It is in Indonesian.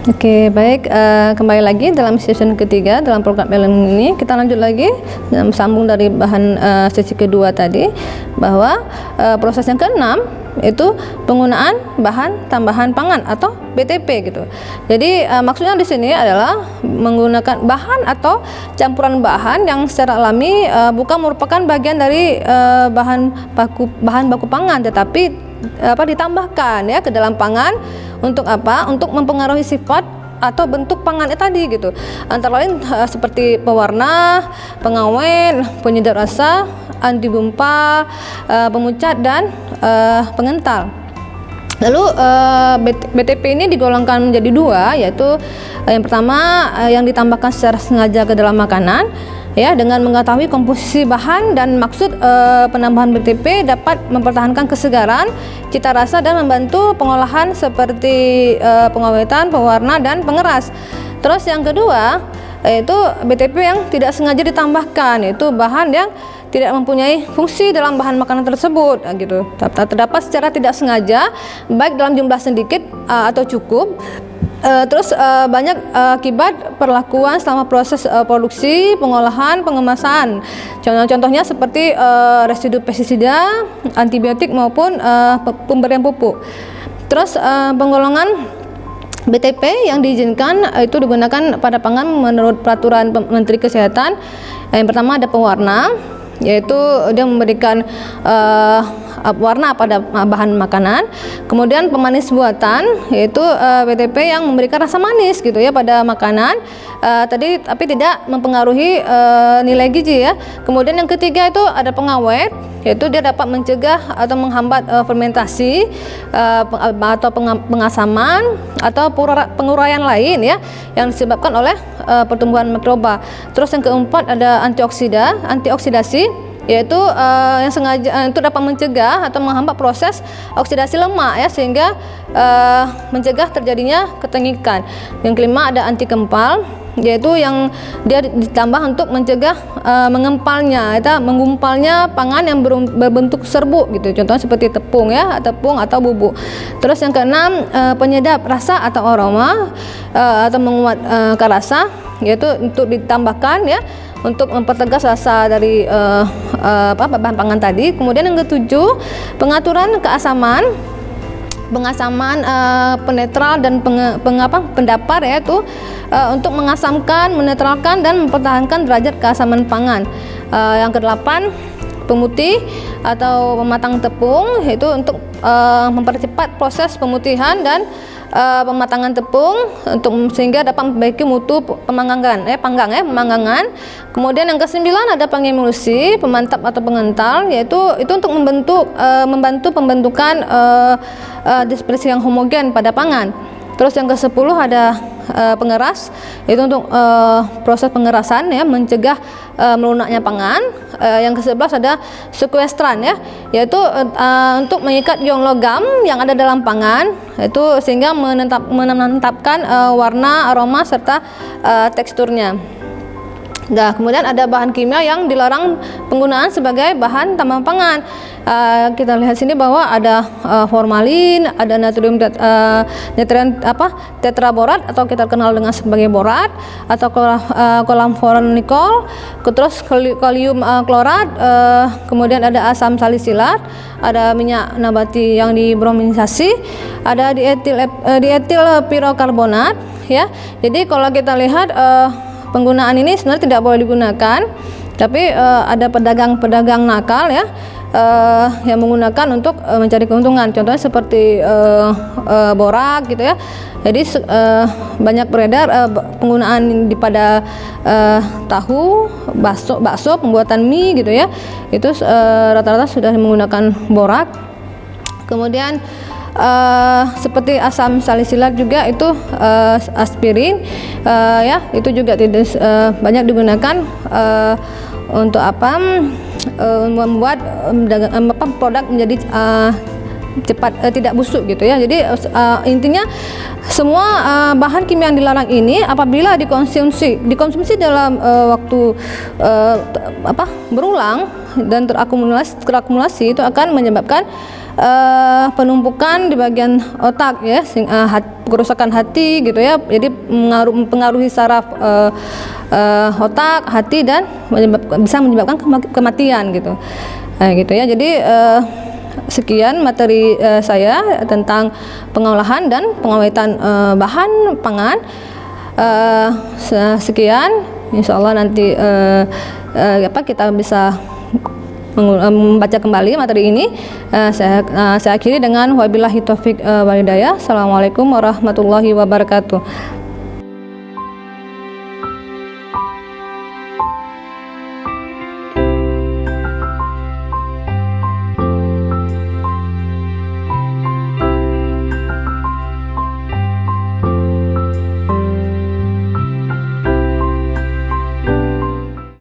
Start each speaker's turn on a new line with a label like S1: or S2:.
S1: Oke, baik. Kembali lagi dalam season ketiga dalam program e-learning ini. Kita lanjut lagi sambung dari bahan sesi kedua tadi, bahwa proses yang keenam itu penggunaan bahan tambahan pangan atau BTP gitu. Jadi maksudnya di sini adalah menggunakan bahan atau campuran bahan yang secara alami bukan merupakan bagian dari bahan baku pangan, tetapi ditambahkan ya ke dalam pangan untuk apa? Untuk mempengaruhi sifat atau bentuk pangan tadi gitu. Antara lain seperti pewarna, pengawet, penyedap rasa, anti gumpal, pemucat dan pengental. Lalu BTP ini digolongkan menjadi dua, yaitu yang pertama yang ditambahkan secara sengaja ke dalam makanan ya, dengan mengetahui komposisi bahan dan maksud penambahan BTP dapat mempertahankan kesegaran, cita rasa dan membantu pengolahan seperti pengawetan, pewarna dan pengeras. Terus yang kedua yaitu BTP yang tidak sengaja ditambahkan, yaitu bahan yang tidak mempunyai fungsi dalam bahan makanan tersebut gitu. Terdapat secara tidak sengaja baik dalam jumlah sedikit atau cukup. Banyak akibat perlakuan selama proses produksi, pengolahan, pengemasan. Contohnya seperti residu pestisida, antibiotik maupun pemberian pupuk. Terus penggolongan BTP yang diizinkan itu digunakan pada pangan menurut peraturan Menteri Kesehatan. Yang pertama ada pewarna, yaitu dia memberikan warna pada bahan makanan. Kemudian pemanis buatan, yaitu BTP yang memberikan rasa manis gitu ya pada makanan tapi tidak mempengaruhi nilai gizi ya. Kemudian yang ketiga itu ada pengawet, yaitu dia dapat mencegah atau menghambat fermentasi atau pengasaman atau penguraian lain ya yang disebabkan oleh pertumbuhan mikroba. Terus yang keempat ada antioksidasi, yaitu yang sengaja itu dapat mencegah atau menghambat proses oksidasi lemak ya, sehingga mencegah terjadinya ketengikan. Yang kelima ada anti kempal, yaitu yang dia ditambah untuk mencegah menggumpalnya pangan yang berbentuk serbuk gitu, contohnya seperti tepung atau bubuk. Terus yang keenam penyedap rasa atau aroma atau menguatkan rasa, yaitu untuk ditambahkan ya untuk mempertegas rasa dari bahan pangan tadi. Kemudian yang ketujuh pengaturan keasaman, penetral dan pendapar, yaitu untuk mengasamkan, menetralkan dan mempertahankan derajat keasaman pangan. Yang kedelapan pemutih atau pematang tepung, yaitu untuk mempercepat proses pemutihan dan pematangan tepung sehingga dapat memperbaiki mutu pemanggangan. Kemudian yang kesembilan ada pengemulsi, pemantap atau pengental, yaitu itu untuk membantu pembentukan dispersi yang homogen pada pangan. Terus yang ke-10 ada pengeras, itu untuk proses pengerasan ya, mencegah melunaknya pangan. Yang ke-11 ada sekuestran ya, yaitu untuk mengikat ion logam yang ada dalam pangan, itu sehingga menetapkan warna, aroma serta teksturnya. Nah, kemudian ada bahan kimia yang dilarang penggunaan sebagai bahan tambahan pangan. Kita lihat sini bahwa ada formalin, ada natrium tetraborat atau kita kenal dengan sebagai borat, atau kolamforonikol, terus kalium klorat, kemudian ada asam salisilat, ada minyak nabati yang dibrominisasi, ada dietil pirokarbonat ya. Jadi kalau kita lihat penggunaan ini sebenarnya tidak boleh digunakan, tapi ada pedagang nakal ya yang menggunakan untuk mencari keuntungan. Contohnya seperti borak gitu ya. Jadi banyak beredar penggunaan pada tahu, bakso, pembuatan mie gitu ya. Itu rata-rata sudah menggunakan borak. Kemudian seperti asam salisilat juga itu aspirin ya, itu juga tidak banyak digunakan untuk membuat produk menjadi cepat tidak busuk gitu ya. Jadi intinya semua bahan kimia yang dilarang ini apabila dikonsumsi dalam waktu berulang dan terakumulasi itu akan menyebabkan penumpukan di bagian otak ya, kerusakan hati gitu ya. Jadi mempengaruhi saraf otak, hati, dan bisa menyebabkan kematian gitu. Gitu ya. Jadi sekian materi saya tentang pengolahan dan pengawetan bahan pangan. Sekian, insya Allah nanti kita bisa membaca kembali materi ini. Saya akhiri dengan wabillahi taufik walhidayah. Assalamualaikum warahmatullahi wabarakatuh.